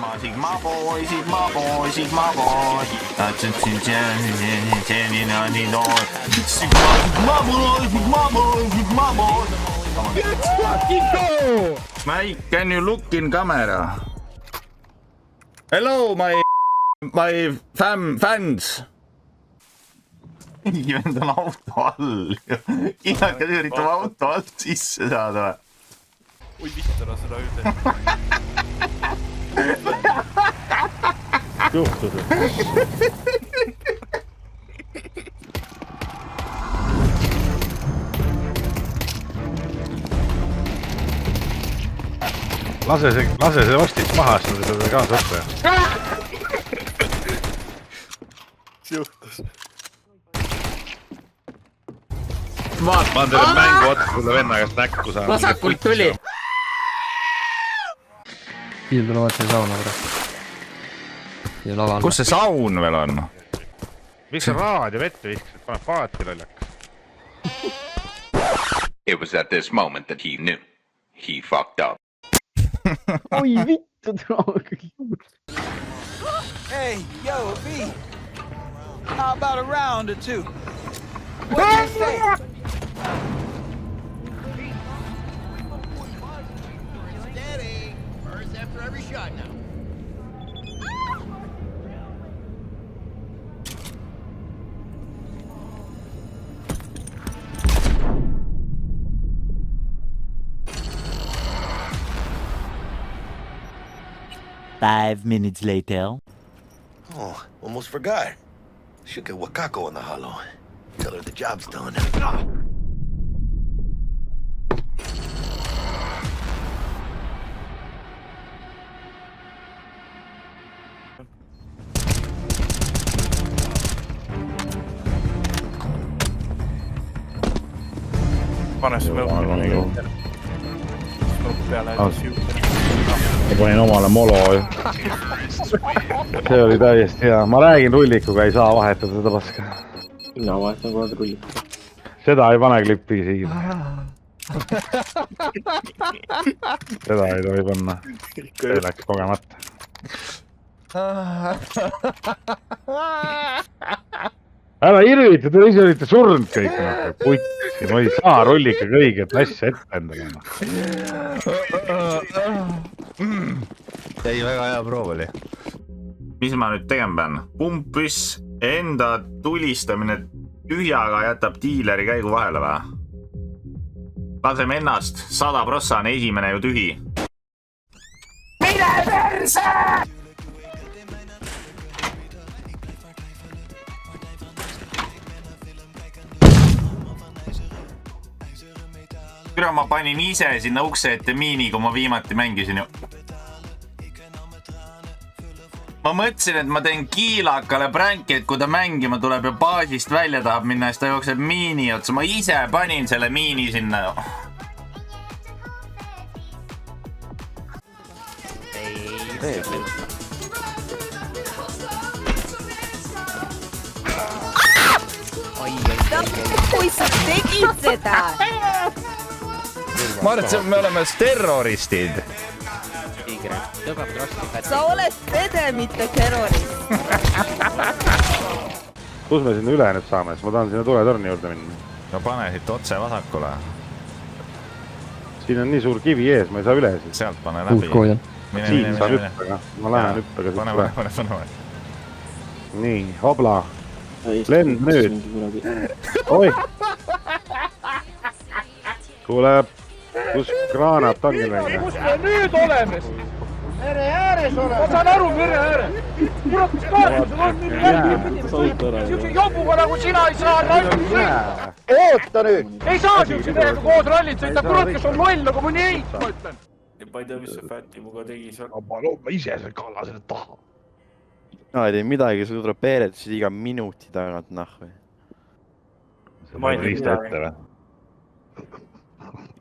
Sigma boy, Sigma boy, Sigma boy. Sigma boy, Sigma boy, Sigma boy. Let's fucking go! Mate, can you look in camera? Hello, my fans. Vend on auto all. Kinnakas üritab auto alt sisse saada või? Oi vittu, seda üldse. Juhtus. Lase see vastik maha, siis nad ei saa kaasa õppe. Juhtus. Ma olen teile mängu otsa sulle venna käest näkku saanud. Vasakult tuli. Piil tuleb otse sauna praegu. Kus see saun veel on? Miks see raadio vette viskasid, paneb paati loljakas? It was at this moment that he knew. He fucked up. Oi vittu, tule. Hey, yo, V. How about a round or two? What do you say? Steady. First after every shot now. Five minutes later. Oh, almost forgot. Should get Wakako in the hollow. Tell her the job's done. Pane smoke peale, et siuke. Ma panin omale molo ju. See oli täiesti hea. Ma räägin, rullikuga ei saa vahetada seda paska. Mina vahetan kohe rulli. Seda ei pane klippi siia. Seda ei tohi panna. See läks kogemata. Ära irvita, te ise olite surnud kõik. Putsi, ma ei saa rullikaga õiget asja ette endale. Ei, väga hea proov oli. Mis ma nüüd tegema pean? Pumpis enda tulistamine tühjaga jätab diileri käigu vahele või? Laseme ennast, 100% on esimene ju tühi. Mine perse! Küra ma panin ise sinna ukse ette miini, kui ma viimati mängisin ju. Ma mõtlesin, et ma teen kiilakale pränki, et kui ta mängima tuleb ja baasist välja tahab minna, siis ta jookseb miini otsa. Ma ise panin selle miini sinna ju. Kui sa tegid seda? Ma arvan, et me oleme terroristid. Sa oled pede, mitte terrorist. Kus me sinna üle nüüd saame, siis ma tahan sinna tuletorni juurde minna. No pane siit otse vasakule. Siin on nii suur kivi ees, ma ei saa üle siis. Sealt pane läbi. Siin saan hüppega. Ma lähen hüppega siit üle. Nii, hobla. Lend nüüd. Oi! Kuule, kus kraanat on meil? Kus me nüüd oleme? Mere ääres oleme. Ma saan aru, mere ääres. Kurat, mis kaartud on nüüd läbi? Siukse jobuga nagu sina ei saa rallit sõita. Oota nüüd. Ei saa siukse teha, kui kood rallit sõita. Kurat, kes on loll nagu mõni eit, ma ütlen. Ma ei tea, mis see Fäti muga tegi seal. Ma looma ise selle kallasele taha. No ei tee midagi, sa tuleb peeretusid iga minuti tagant nahvi. Ma ei riista ette või?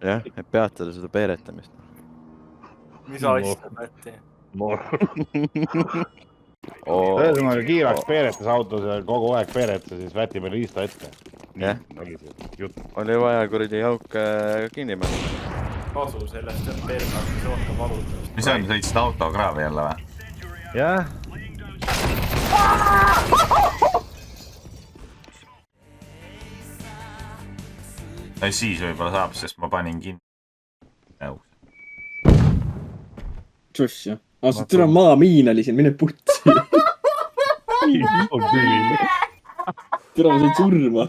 Jah, et peatada seda peeretamist. Mis asja, Fäti? Ühesõnaga kiiraks peeretas autos ja kogu aeg peeretas, siis Fäti meil riista ette. Jah. Oli vaja kuradi jauk kinni panna. Kasu sellest, et peeretamist ootab valutab. Mis on, sõitsid autokraavi jälle või? jah. Siis võib-olla saab, sest ma panin kinni. Josh jah. Aa, tule maamiin oli siin, mine putsi. Tule ma sain surma.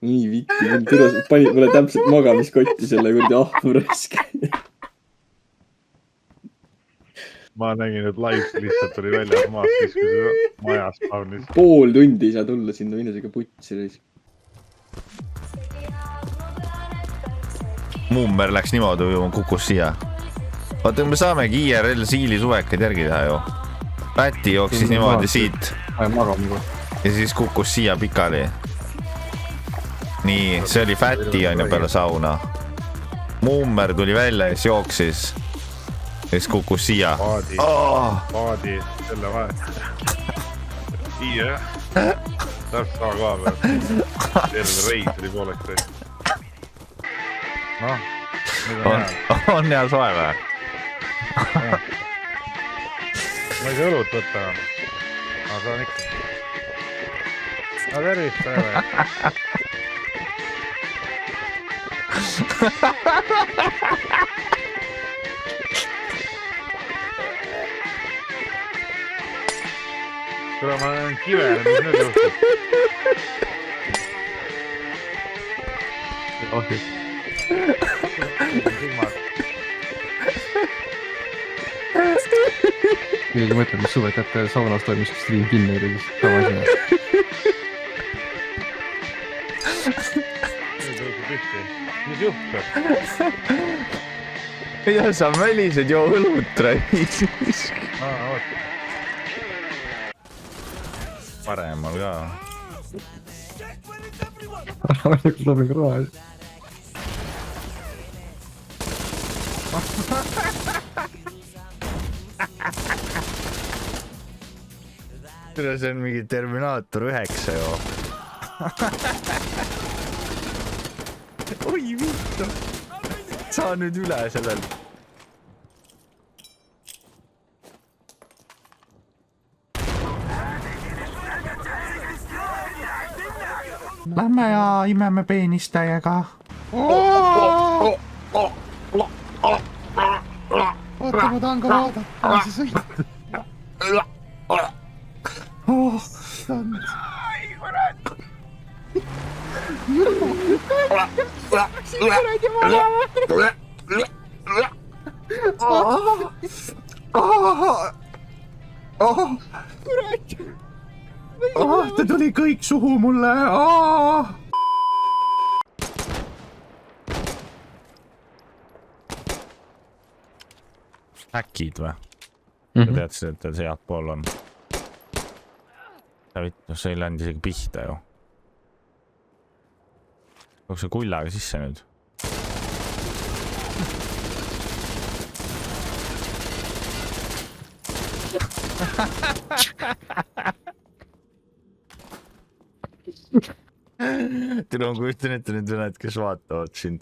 Nii vitti, tule pani mulle täpselt magamiskotti selle kurdi ahvu raisk. Ma nägin, et live lihtsalt tuli välja maast, siis kui see majas paunis. Pool tundi ei saa tulla sinna minusega putsi raisk. Mummer läks niimoodi või kukkus siia. Vaata, me saamegi IRL siili suvekaid järgi teha ju. Päti jooksis niimoodi siit. Ja siis kukkus siia pikali. Nii, see oli Fäti on ju peale sauna. Mummer tuli välja ja siis jooksis. Ja siis kukkus siia. Paadi, selle vahe. Siia. Täpselt sama koha peal. Terve reis oli pooleks tõi. Noh, on hea soe või? Ma ei saa õlut võtta. Ma saan ikka. No tervist, päeva. Kuule, ma olen kivele, mis nüüd juhtub? Ohjus. Keegi mõtleb, mis suvet jätta saunas toimus stream kinni ja siis sama asi. Mis juhtub? Ja sa välised ju õlut raisk. Paremal ka. Kus läbi kraas. See on mingi Terminaator 9 ju. Oi vittu. Saa nüüd üle sellel. Lähme ja imeme peenist täiega. Oota, ma tahan ka vaadata, see sõita. Ta tuli kõik suhu mulle. Häkid või? Sa teadsid, et see head pool on. See ei läinud isegi pihta ju. Kas see kullaga sisse nüüd? Tule on kujutan ette need vened, kes vaatavad sind.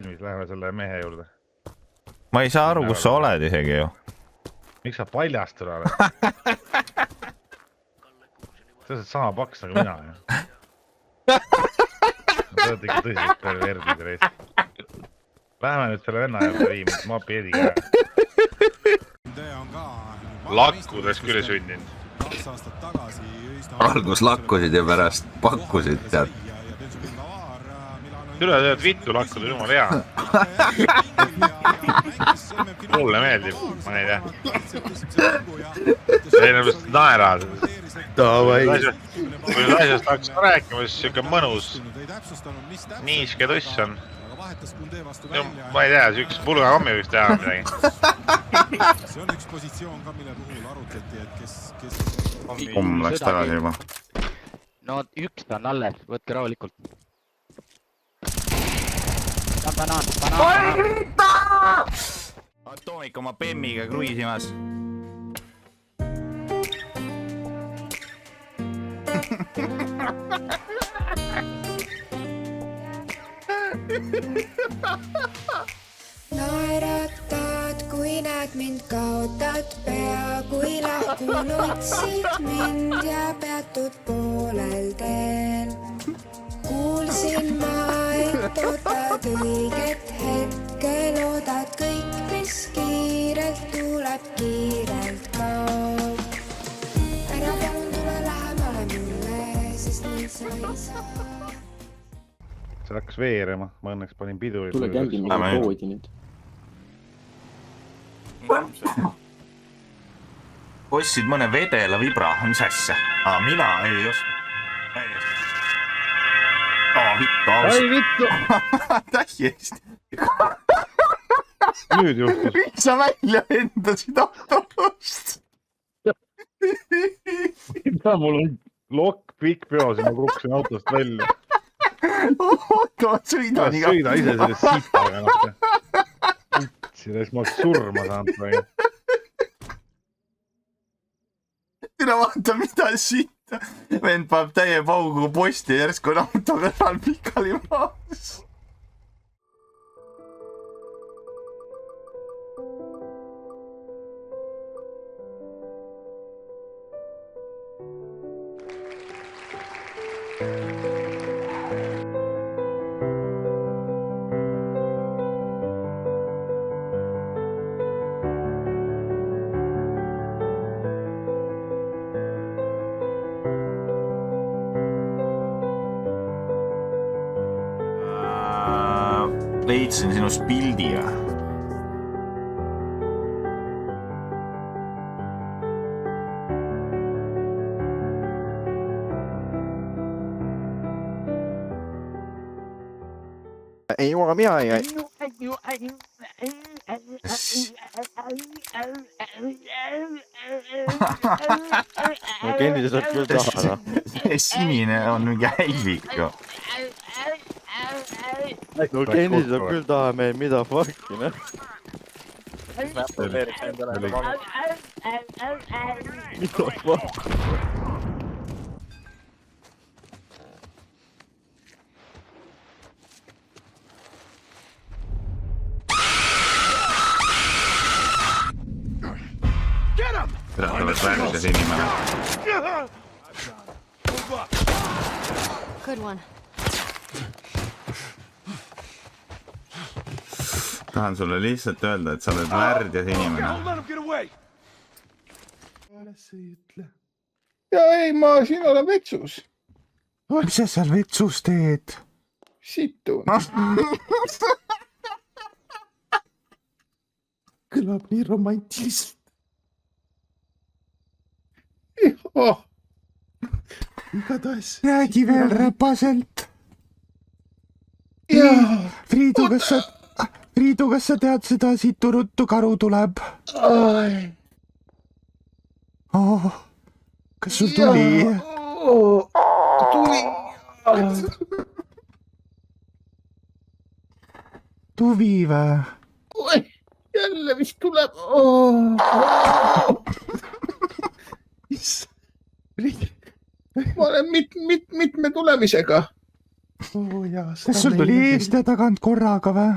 Nüüd läheme selle mehe juurde. Ma ei saa aru, kus sa oled isegi ju. Miks sa paljastud oled? Sa oled sama paks nagu mina ju. Sa oled ikka tõsiselt verdid reis. Läheme nüüd selle venna juurde viimalt, ma peedi käe. Lakkudes küll ei sündinud. Algus lakkusid ja pärast pakkusid, tead. Üle tead vittu lakkuda, jumal hea. Mulle meeldib, ma ei tea. See on just naerad. Kui nüüd asjast hakkas rääkima, siis siuke mõnus niiske tuss on. Ma ei tea, siukse pulgakammi võiks teha midagi. See on üks positsioon ka, mille puhul arutleti, et kes... Kumm läks tagasi juba. No üks on alles, võtke rahulikult. Banaan. Atoomik oma Bemmiga kruiisimas. Naera mind kaotad pea, kui lahkunutsid mind ja peatud poolel teel. Kuulsin ma, et ootad õiget hetke, loodad kõik, mis kiirelt tuleb, kiirelt kaob. Ära palun tule lähemale mulle, sest nii sa ei saa. See hakkas veerema, ma õnneks panin pidu. Tule kängin mingi poodi nüüd. Ostsid mõne vedela vibra, mis asja? Mina ei osta. Vittu, ausalt. Ai vittu! Täiesti. Nüüd juhtus. Miks sa välja endasid autost? Mul on lokk pikk peos ja ma kukkusin autost välja. Oota, sõida nii sõida ise selle sitaga. Siis ma oleks surma saanud või. Tina vaata, mida sitta. Vend paneb täie paugu posti ja järsku on auto kõrval pikali maas. Leidsin sinust pildi ja ei juura mina ei. Okei, nüüd saab küll taha. Sinine on mingi häivik ju. Okei, nüüd saab küll taha meil, mida fuck'i, noh. Mida fuck'i. Tere, oled väärses inimene. Good one. Tahan sulle lihtsalt öelda, et sa oled väärdes inimene. Ja ei, ma siin olen vetsus. Mis sa seal vetsus teed? Situn. Kõlab nii romantilist. Igatahes. Räägi veel repaselt. Friidu, kas sa tead seda situ ruttu karu tuleb? Kas sul tuli? Tuvi või? Jälle vist tuleb. Ma olen mitme tulemisega. Kas sul tuli eest ja tagant korraga või?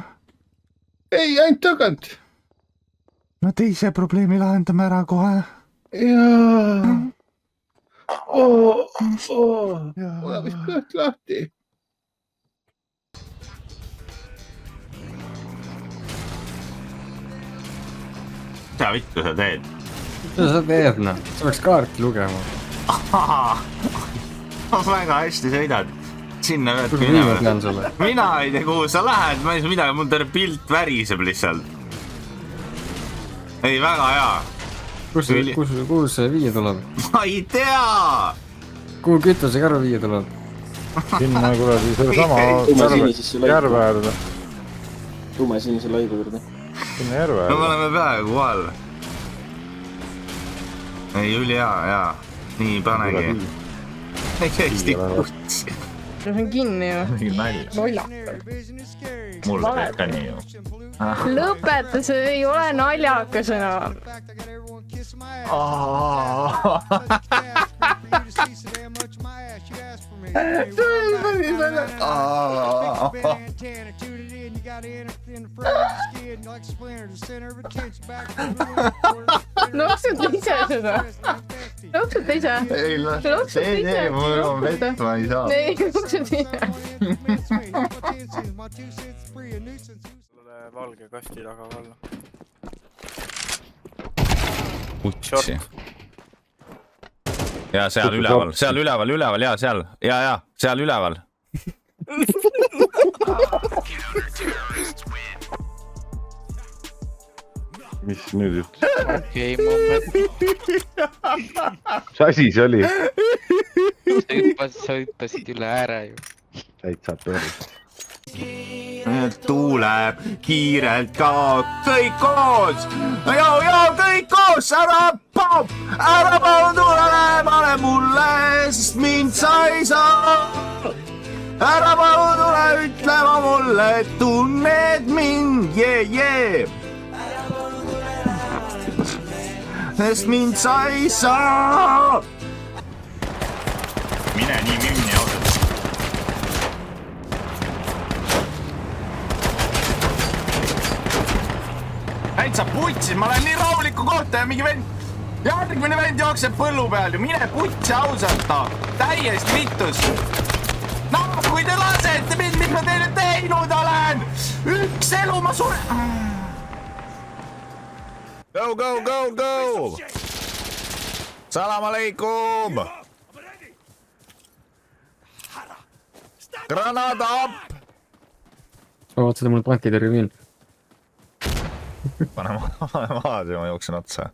Ei, ainult tagant. No teise probleemi lahendame ära kohe. Jaa. Mul on vist kõht lahti. Mida vittu sa teed? Mida sa teed, noh? Sa peaks kaarti lugema. Väga hästi sõidad. Sinna pead minema. Mina ei tea, kuhu sa lähed, ma ei saa midagi, mul terve pilt väriseb lihtsalt. Ei, väga hea. Kuhu see viia tuleb? Ma ei tea! Kuhu kütusekaru viia tuleb? Sinna kuradi selle sama järve äärde. Tume sinise laidu juurde. Sinna järve äärde. No me oleme peaaegu kohal. Ei, Jüli, jaa. Nii, panegi. Ei käisti kutsi. No see on kinni ju. Mingi nalja. Naljakas. Mul teeb ka nii ju. Lõpeta, see ei ole naljakas enam. Loksuta ise seda. Loksuta ise. Ei, mul on vett, ma ei saa. Ei, loksuta ise. Valge kasti taga olla. Utsi. Ja seal üleval, ja seal. Ja, seal üleval. Mis nüüd juhtus? Okei, moment. Mis asi see oli? Sa hüppasid üle ääre ju. Täitsa pööris. Tuleb kiirelt ka kõik koos. Kõik koos, ära palun tule lähemale mulle, sest mind sa ei saa. Ära palun tule ütlema mulle, et tunned mind, sest mind sa ei saa. Mine nii minni ausalt. Täitsa putsis, ma lähen nii rahuliku kohta ja mingi vend, järgmine vend jookseb põllu peal ju, mine putsi ausalt ta, täiesti vittus. No kui te lasete mind, mis ma teile teinud olen, üks elu ma sure. Go. Salam aleikum. Granada up. sa vaatasid mulle pantitõrje küll. Pane maad ja ma jooksen otsa.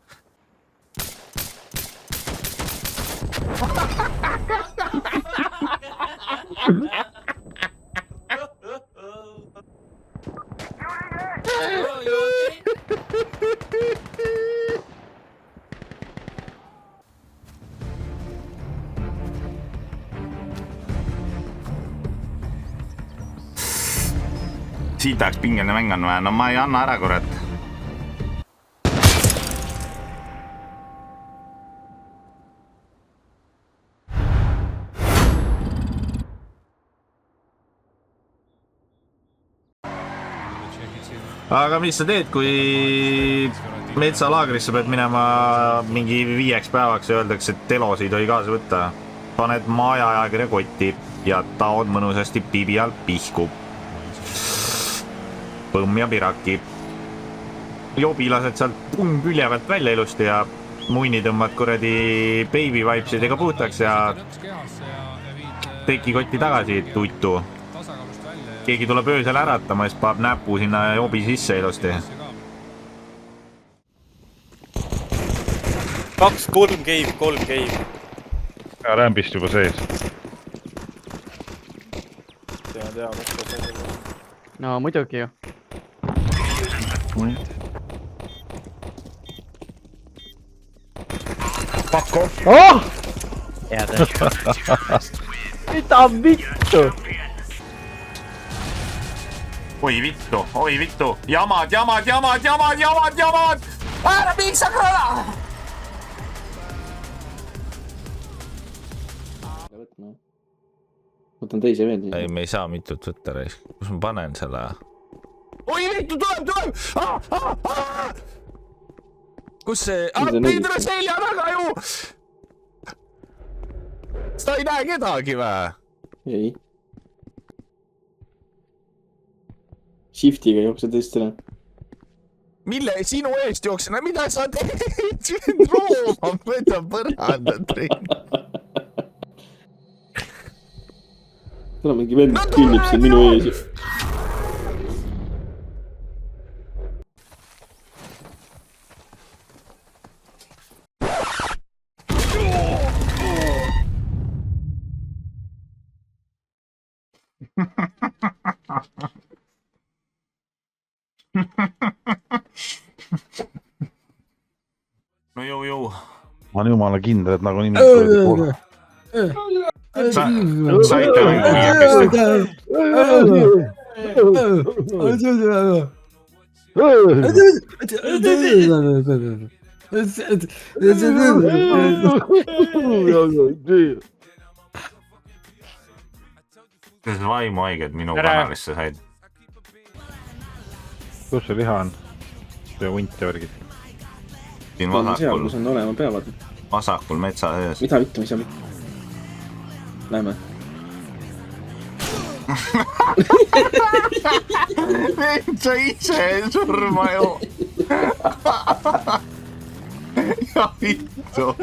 Siit tahaks pingeline mäng on või? No ma ei anna ära, kurat. Aga mis sa teed, kui metsalaagrisse pead minema mingi 5 päevaks ja öeldakse, et telosid ei tohi kaasa võtta. Paned maaja-ajakirja kotti ja taod mõnusasti pibi all pihku. Põmm ja piraki. Jobi lased sealt külje pealt välja ilusti ja muini tõmbad kuradi baby vibesidega puhtaks ja tekikotti tagasi tuttu. Keegi tuleb öösel äratama, siis paneb näpu sinna jobi sisse ilusti. 2-3 cave. Ja rämbist juba sees. Tea, No muidugi ju. Pakko! Hea tõe. Mida vittu? Oi vittu. Jamad. Ära piiksa kõla! Võtan teise veel. Ei, me ei saa mitut võtta reis. Kus ma panen selle? Oi vittu, tuleb! Kus see? Peedre selja taga ju! Seda ei näe kedagi või? Ei. Shiftiga jookse tõstile. Mille sinu eest jooksen? Mida sa teed? Rooma võta põrandat ringi. Täna mingi vend künnib siin minu ees. No jõu. Ma olen jumala kindel, et nagu niimoodi tuledi poole. Saite mängu viiakest. Kuidas vaimuhaiged minu kanalisse said? kus see liha on? see hunt ja värgid. siin seal, vasakul. kus on olema peavad. Vasakul metsa sees. Mida mitte. Lähme. sa ise surma ju. ja vittu.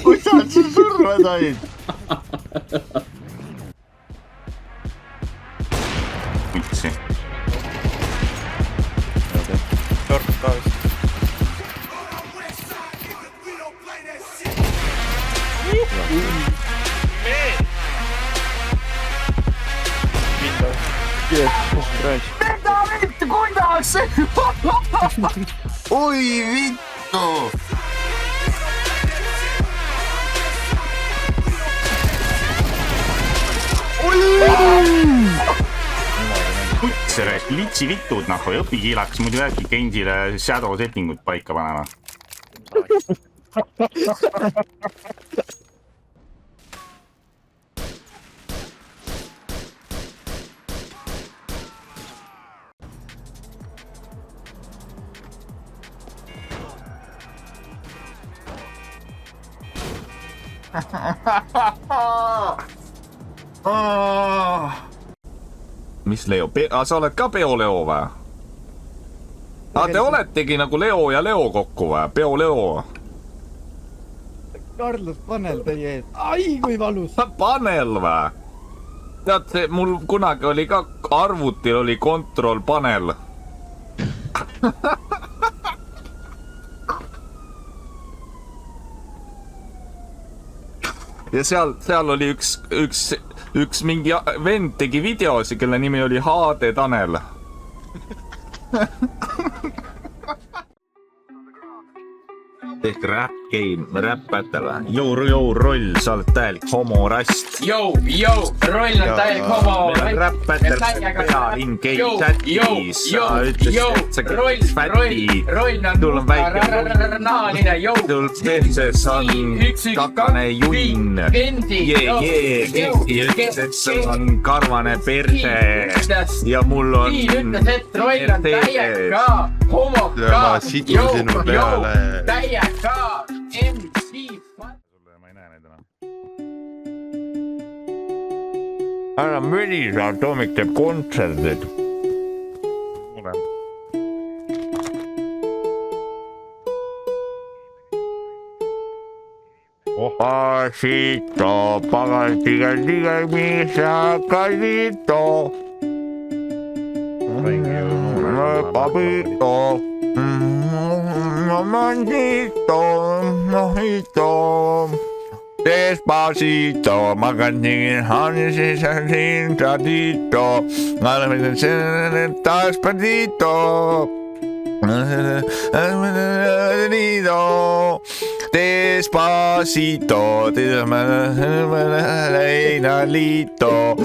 Kuidas sa surma said? Vitsi. Short ka vist. Mida vittu, kuidas? Oi vittu. Kutsere, litsi vitud nahku ja õpikiilaks, muidu jääbki Genjile shadow settingut paika panema. mis Leo? Sa oled ka Peo Leo või? Te oletegi nagu Leo ja Leo kokku või? Peo Leo. Carlos Panel teie ees. Ai, kui valus. Panel või? Tead, mul kunagi oli ka arvutil oli control panel. ja seal oli üks mingi vend tegi videosi, kelle nimi oli HD Tanel. ehk rap game, rap battle. Jou, roll, sa oled täielik homorast. Jou, roll on täielik homo. Rap battle peal in-game chatis. Sa ütlesid, et sa käid fäti. Tul on väike nahaline, jou. Tul perses on kakane junn. Jee, ütles, sul on karvane perse. Ja mul on ütles, et roll on täiega homoka. Jou, täiega MC. Ma ei näe neid enam. Ära mürisa, Toomik teeb kontserdid. Olen. Pasito, pagatiga, misa, casito. Papito. Mamacito, mojito, despacito, macanín, honey, sin ratito, despacito, despacito, leinalito.